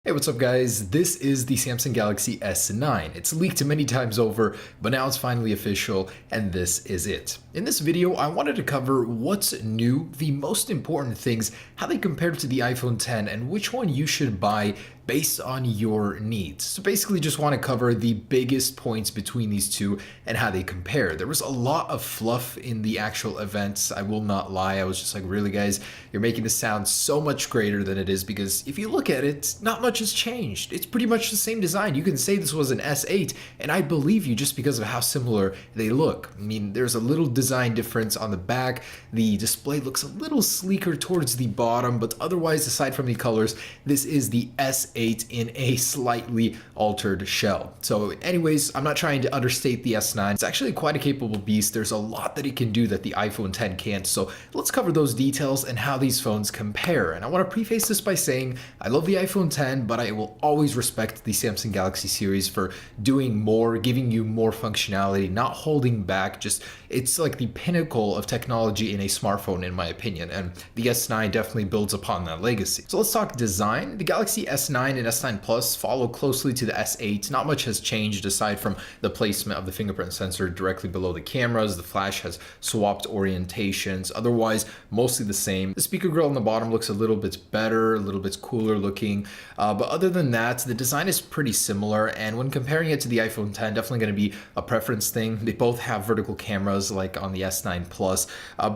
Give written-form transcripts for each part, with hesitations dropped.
Hey, what's up guys? This is the Samsung Galaxy S9. It's leaked many times over, but now it's finally official, and this is it. In this video, I wanted to cover what's new, the most important things, how they compare to the iPhone X, and which one you should buy based on your needs. So basically just want to cover the biggest points between these two and how they compare. There was a lot of fluff in the actual events, I will not lie. I was just like, really guys, you're making this sound so much greater than it is, because if you look at it, not much has changed. It's pretty much the same design. You can say this was an S8 and I believe you just because of how similar they look. I mean, there's a little design difference on the back. The display looks a little sleeker towards the bottom, but otherwise, aside from the colors, this is the S8 in a slightly altered shell. So anyways, I'm not trying to understate the S9. It's actually quite a capable beast. There's a lot that it can do that the iPhone X can't. So let's cover those details and how these phones compare. And I want to preface this by saying I love the iPhone X, but I will always respect the Samsung Galaxy series for doing more, giving you more functionality, not holding back. Just it's like the pinnacle of technology in a smartphone, in my opinion. And the S9 definitely builds upon that legacy. So let's talk design. The Galaxy S9 and S9 Plus follow closely to the S8. Not much has changed aside from the placement of the fingerprint sensor directly below the cameras. The flash has swapped orientations. Otherwise, mostly the same. The speaker grill on the bottom looks a little bit better, a little bit cooler looking. But other than that, the design is pretty similar. And when comparing it to the iPhone X, definitely going to be a preference thing. They both have vertical cameras like on the S9 Plus.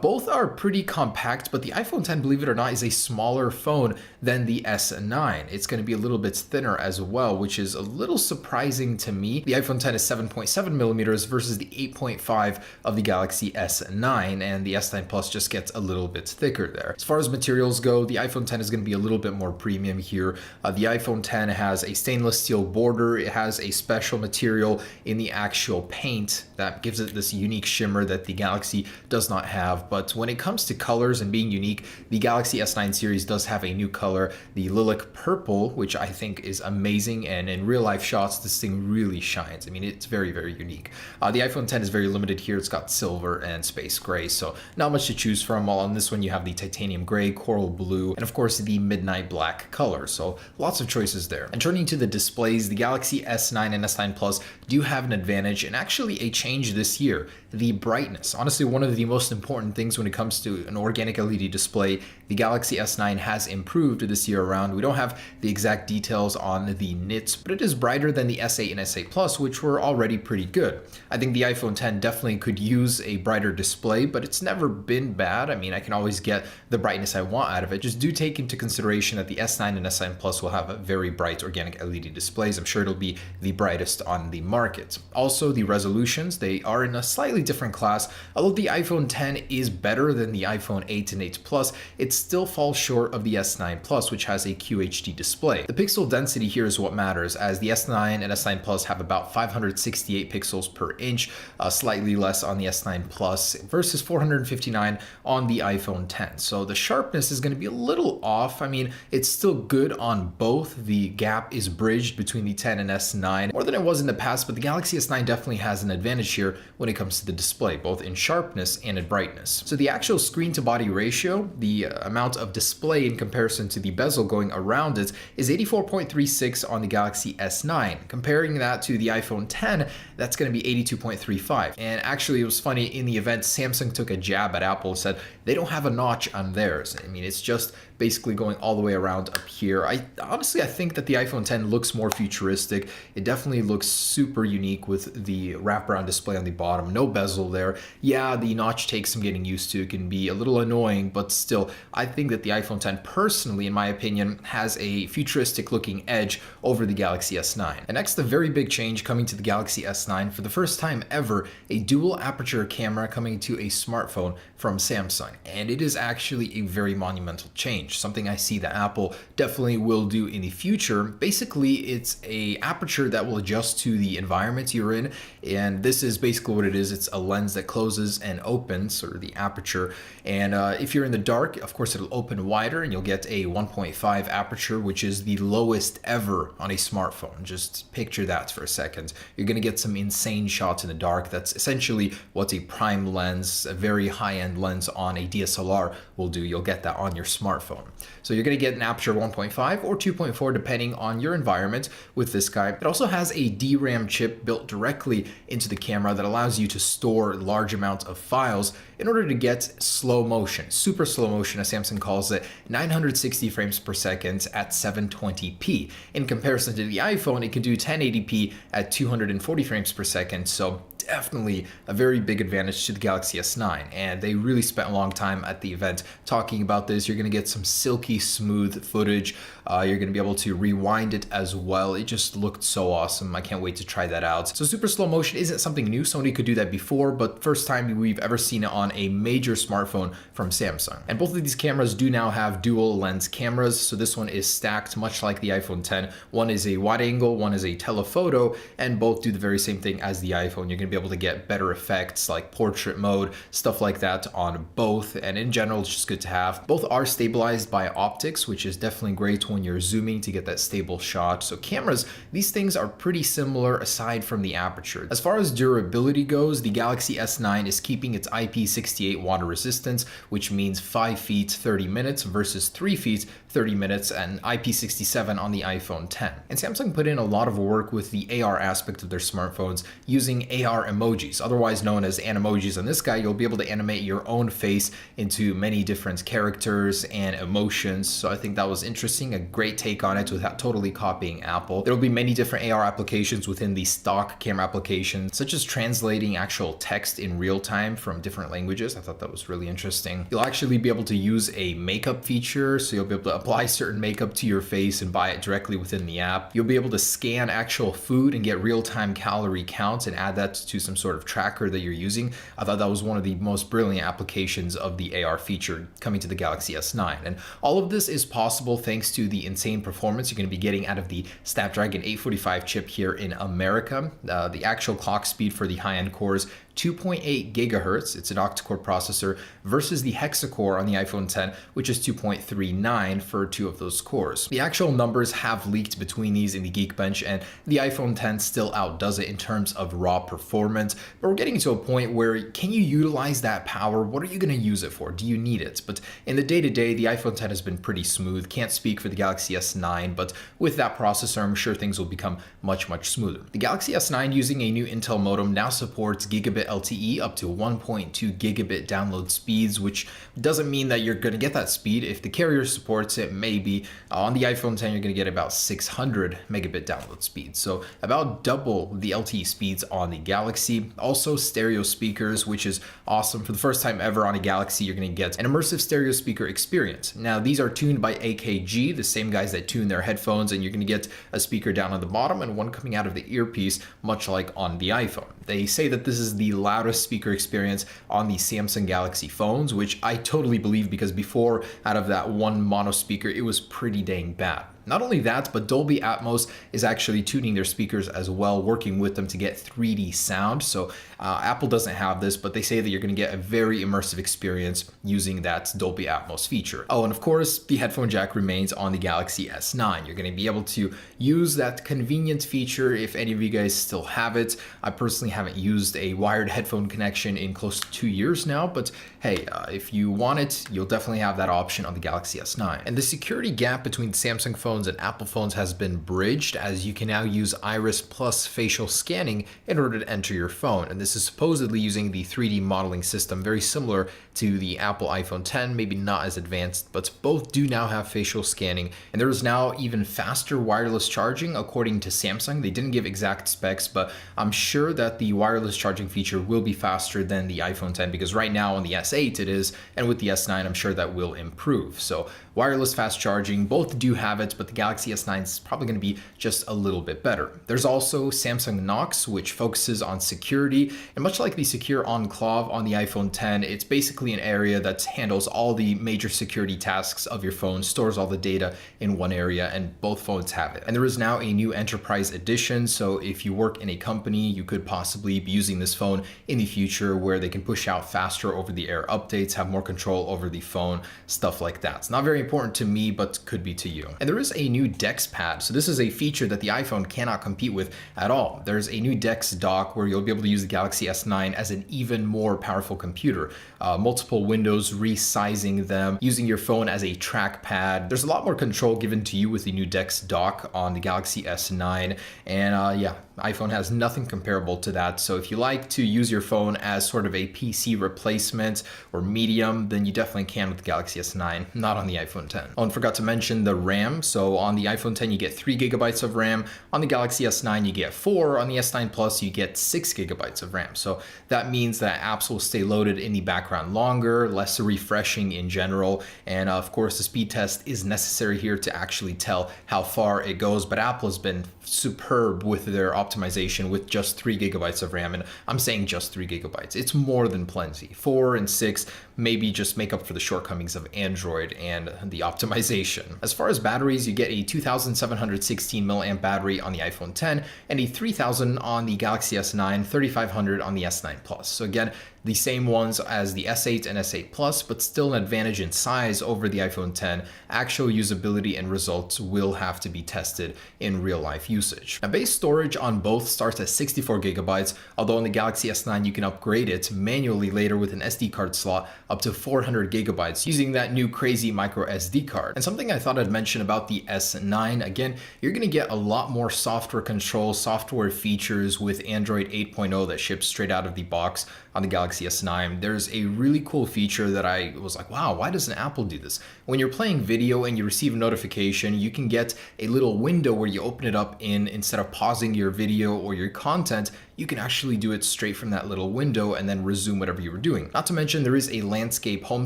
Both are pretty compact, but the iPhone X, believe it or not, is a smaller phone than the S9. It's going to be a little bit thinner as well, which is a little surprising to me. The iPhone X is 7.7 millimeters versus the 8.5 of the Galaxy S9, and the S9 Plus just gets a little bit thicker there. As far as materials go, the iPhone X is going to be a little bit more premium here. The iPhone X has a stainless steel border. It has a special material in the actual paint that gives it this unique shimmer that the Galaxy does not have. But when it comes to colors and being unique, the Galaxy S9 series does have a new color, the lilac purple, which I think is amazing, and in real life shots this thing really shines. I mean, it's very, very unique. The iPhone X is very limited here. It's got silver and space gray, so not much to choose from. While on this one you have the titanium gray, coral blue, and of course the midnight black color, so lots of choices there. And turning to the displays, the Galaxy S9 and S9 Plus do have an advantage, and actually a change this year: the brightness. Honestly, one of the most important things when it comes to an organic LED display. The Galaxy S9 has improved this year around. We don't have the exact details on the nits, but it is brighter than the S8 and S8 Plus, which were already pretty good. I think the iPhone X definitely could use a brighter display, but it's never been bad. I mean, I can always get the brightness I want out of it. Just do take into consideration that the S9 and S9 Plus will have very bright organic LED displays. I'm sure it'll be the brightest on the market. Also, the resolutions, they are in a slightly different class. Although the iPhone X is better than the iPhone 8 and 8 Plus, it still falls short of the S9 Plus, which has a QHD display. The pixel density here is what matters, as the S9 and S9 Plus have about 568 pixels per inch, slightly less on the S9 Plus versus 459 on the iPhone X. So the sharpness is going to be a little off. I mean, it's still good on both. The gap is bridged between the 10 and S9 more than it was in the past, but the Galaxy S9 definitely has an advantage here when it comes to the display, both in sharpness and in brightness. So the actual screen to body ratio, the amount of display in comparison to the bezel going around it, is 84.36 on the Galaxy S9. Comparing that to the iPhone X, that's going to be 82.35. And actually, it was funny, in the event, Samsung took a jab at Apple, said they don't have a notch on theirs. I mean, it's just basically going all the way around up here. I think that the iPhone X looks more futuristic. It definitely looks super unique with the wraparound display on the bottom. No bezel there. Yeah, the notch takes some getting used to. It can be a little annoying, but still, I think that the iPhone X, personally, in my opinion, has a futuristic looking edge over the Galaxy S9. And next, the very big change coming to the Galaxy S9. For the first time ever, a dual aperture camera coming to a smartphone from Samsung. And it is actually a very monumental change, something I see that Apple definitely will do in the future. Basically, it's a aperture that will adjust to the environment you're in, and this is basically what it is. It's a lens that closes and opens, or the aperture, and if you're in the dark, of course it'll open wider and you'll get a 1.5 aperture, which is the lowest ever on a smartphone. Just picture that for a second. You're going to get some insane shots in the dark. That's essentially what a prime lens, a very high-end lens on a DSLR will do. You'll get that on your smartphone. smartphone. So you're going to get an aperture 1.5 or 2.4 depending on your environment with this guy. It also has a DRAM chip built directly into the camera that allows you to store large amounts of files in order to get slow motion, super slow motion as Samsung calls it, 960 frames per second at 720p. In comparison to the iPhone, it can do 1080p at 240 frames per second, so definitely a very big advantage to the Galaxy S9, and they really spent a long time at the event talking about this. You're going to get some silky smooth footage. You're going to be able to rewind it as well. It just looked so awesome. I can't wait to try that out. So super slow motion isn't something new. Sony could do that before, but first time we've ever seen it on a major smartphone from Samsung. And both of these cameras do now have dual lens cameras. So this one is stacked much like the iPhone 10. One is a wide angle, one is a telephoto, and both do the very same thing as the iPhone. You're going to be able to get better effects like portrait mode, stuff like that on both. And in general, it's just good to have. Both are stabilized by optics, which is definitely great when you're zooming to get that stable shot. So cameras, these things are pretty similar aside from the aperture. As far as durability goes, the Galaxy S9 is keeping its IP68 water resistance, which means 5 feet 30 minutes versus 3 feet 30 minutes and IP67 on the iPhone 10. And Samsung put in a lot of work with the AR aspect of their smartphones using AR emojis, otherwise known as animojis. On this guy, you'll be able to animate your own face into many different characters and emotions. So I think that was interesting, a great take on it without totally copying Apple. There will be many different AR applications within the stock camera applications, such as translating actual text in real time from different languages. I thought that was really interesting. You'll actually be able to use a makeup feature, so you'll be able to apply certain makeup to your face and buy it directly within the app. You'll be able to scan actual food and get real-time calorie counts and add that to some sort of tracker that you're using. I thought that was one of the most brilliant applications of the AR feature coming to the Galaxy S9. And all of this is possible thanks to the insane performance you're going to be getting out of the Snapdragon 845 chip here in America. The actual clock speed for the high-end cores, 2.8 gigahertz. It's an octa-core processor versus the hexa-core on the iPhone 10, which is 2.39 for two of those cores. The actual numbers have leaked between these in the Geekbench, and the iPhone 10 still outdoes it in terms of raw performance. But we're getting to a point where, can you utilize that power? What are you going to use it for? Do you need it? But in the day-to-day, the iPhone 10 has been pretty smooth. Can't speak for the Galaxy S9, but with that processor, I'm sure things will become much, much smoother. The Galaxy S9, using a new Intel modem, now supports gigabit LTE up to 1.2 gigabit download speeds, which doesn't mean that you're going to get that speed. If the carrier supports it, maybe. On the iPhone 10, you're going to get about 600 megabit download speed, so about double the LTE speeds on the Galaxy. Also stereo speakers, which is awesome. For the first time ever on a Galaxy, you're going to get an immersive stereo speaker experience. Now, these are tuned by AKG, the same guys that tune their headphones, and you're going to get a speaker down on the bottom and one coming out of the earpiece, much like on the iPhone. They say that this is the loudest speaker experience on the Samsung Galaxy phones, which I totally believe, because before, out of that one mono speaker, it was pretty dang bad. Not only that, but Dolby Atmos is actually tuning their speakers as well, working with them to get 3D sound. So Apple doesn't have this, but they say that you're going to get a very immersive experience using that Dolby Atmos feature. Oh, and of course, the headphone jack remains on the Galaxy S9. You're going to be able to use that convenient feature if any of you guys still have it. I personally haven't used a wired headphone connection in close to 2 years now, but hey, if you want it, you'll definitely have that option on the Galaxy S9. And the security gap between Samsung phones and Apple phones has been bridged, as you can now use Iris plus facial scanning in order to enter your phone. And this is supposedly using the 3D modeling system, very similar to the Apple iPhone 10, maybe not as advanced, but both do now have facial scanning. And there is now even faster wireless charging, according to Samsung. They didn't give exact specs, but I'm sure that the wireless charging feature will be faster than the iPhone 10, because right now on the S8 it is, and with the S9 I'm sure that will improve. So wireless fast charging, both do have it, but the Galaxy S9 is probably going to be just a little bit better. There's also Samsung Knox, which focuses on security, and much like the Secure Enclave on the iPhone 10, it's basically an area that handles all the major security tasks of your phone, stores all the data in one area, and both phones have it. And there is now a new Enterprise Edition, so if you work in a company, you could possibly be using this phone in the future, where they can push out faster over-the-air updates, have more control over the phone, stuff like that. It's not very important to me, but could be to you. And there is a new DeX pad. So this is a feature that the iPhone cannot compete with at all. There's a new DeX dock where you'll be able to use the Galaxy S9 as an even more powerful computer. Multiple windows, resizing them, using your phone as a trackpad. There's a lot more control given to you with the new DeX dock on the Galaxy S9. And yeah, iPhone has nothing comparable to that. So if you like to use your phone as sort of a PC replacement or medium, then you definitely can with the Galaxy S9, not on the iPhone 10. Oh, and forgot to mention the RAM. So on the iPhone 10, you get 3 gigabytes of RAM. On the Galaxy S9, you get 4. On the S9 Plus, you get 6 gigabytes of RAM. So that means that apps will stay loaded in the background longer, less refreshing in general. And of course, the speed test is necessary here to actually tell how far it goes. But Apple has been superb with their optimization with just 3 gigabytes of RAM. And I'm saying just 3 gigabytes. It's more than plenty. 4 and 6 maybe just make up for the shortcomings of Android and the optimization. As far as batteries, you get a 2716 milliamp battery on the iPhone 10 and a 3000 on the Galaxy S9, 3500 on the S9 Plus. So again, the same ones as the S8 and S8 Plus, but still an advantage in size over the iPhone 10. Actual usability and results will have to be tested in real life usage. Now, base storage on both starts at 64 gigabytes, although on the Galaxy S9 you can upgrade it manually later with an SD card slot up to 400 gigabytes using that new crazy micro SD card. And something I thought I'd mention about the S9, again, you're gonna get a lot more software control, software features with Android 8.0 that ships straight out of the box on the Galaxy S9. There's a really cool feature that I was like, wow, why doesn't Apple do this? When you're playing video and you receive a notification, you can get a little window where you open it up in, instead of pausing your video or your content, you can actually do it straight from that little window and then resume whatever you were doing. Not to mention there is a landscape home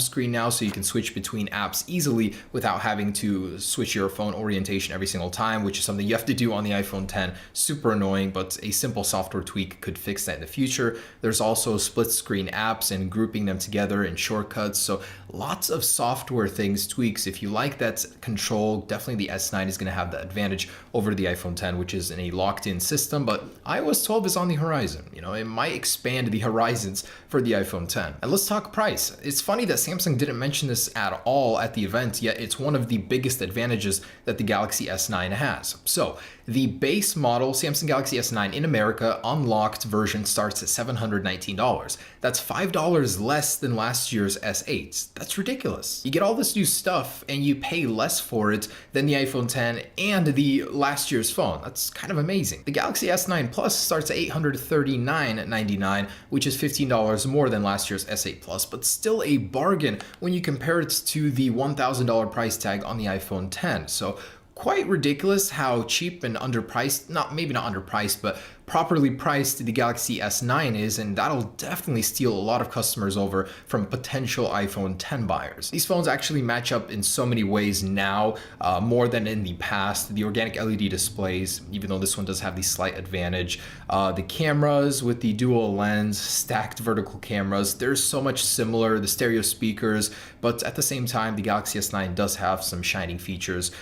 screen now, so you can switch between apps easily without having to switch your phone orientation every single time, which is something you have to do on the iPhone 10. Super annoying, but a simple software tweak could fix that in the future. There's also split screen apps and grouping them together in shortcuts. So lots of software things, tweaks. If you like that control, definitely the S9 is going to have the advantage over the iPhone 10, which is in a locked in system, but iOS 12 is on the horizon. You know, it might expand the horizons for the iPhone 10. And let's talk price. It's funny that Samsung didn't mention this at all at the event, yet it's one of the biggest advantages that the Galaxy S9 has. So the base model Samsung Galaxy S9 in America unlocked version starts at $719. That's $5 less than last year's S8. That's ridiculous. You get all this new stuff and you pay less for it than the iPhone 10 and the last year's phone. That's kind of amazing. The Galaxy S9 Plus starts at $839.99, which is $15 more than last year's S8 Plus, but still a bargain when you compare it to the $1,000 price tag on the iPhone 10. So quite ridiculous how cheap and underpriced, maybe not underpriced, but properly priced the Galaxy S9 is, and that'll definitely steal a lot of customers over from potential iPhone 10 buyers. These phones actually match up in so many ways now, more than in the past. The organic LED displays, even though this one does have the slight advantage. The cameras with the dual lens, stacked vertical cameras, there's so much similar, the stereo speakers, but at the same time, the Galaxy S9 does have some shining features,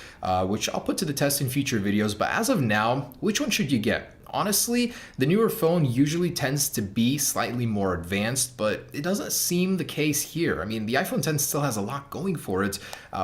which I'll put to the test in future videos. But as of now, which one should you get? Honestly, the newer phone usually tends to be slightly more advanced, but it doesn't seem the case here. I mean, the iPhone 10 still has a lot going for it,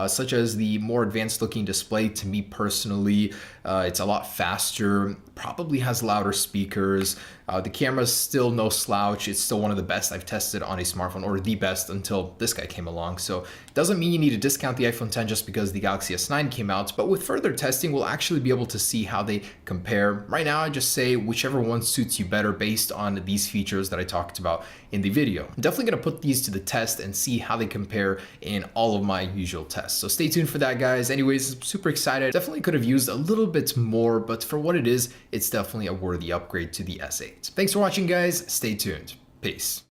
such as the more advanced looking display. To me personally, it's a lot faster, probably has louder speakers. The camera's still no slouch. It's still one of the best I've tested on a smartphone, or the best until this guy came along. So it doesn't mean you need to discount the iPhone 10 just because the Galaxy S9 came out, but with further testing, we'll actually be able to see how they compare. Right now, I just say whichever one suits you better based on these features that I talked about in the video. I'm definitely going to put these to the test and see how they compare in all of my usual tests. So stay tuned for that, guys. Anyways, super excited. Definitely could have used a little bit more, but for what it is, it's definitely a worthy upgrade to the S8. Thanks for watching, guys. Stay tuned. Peace.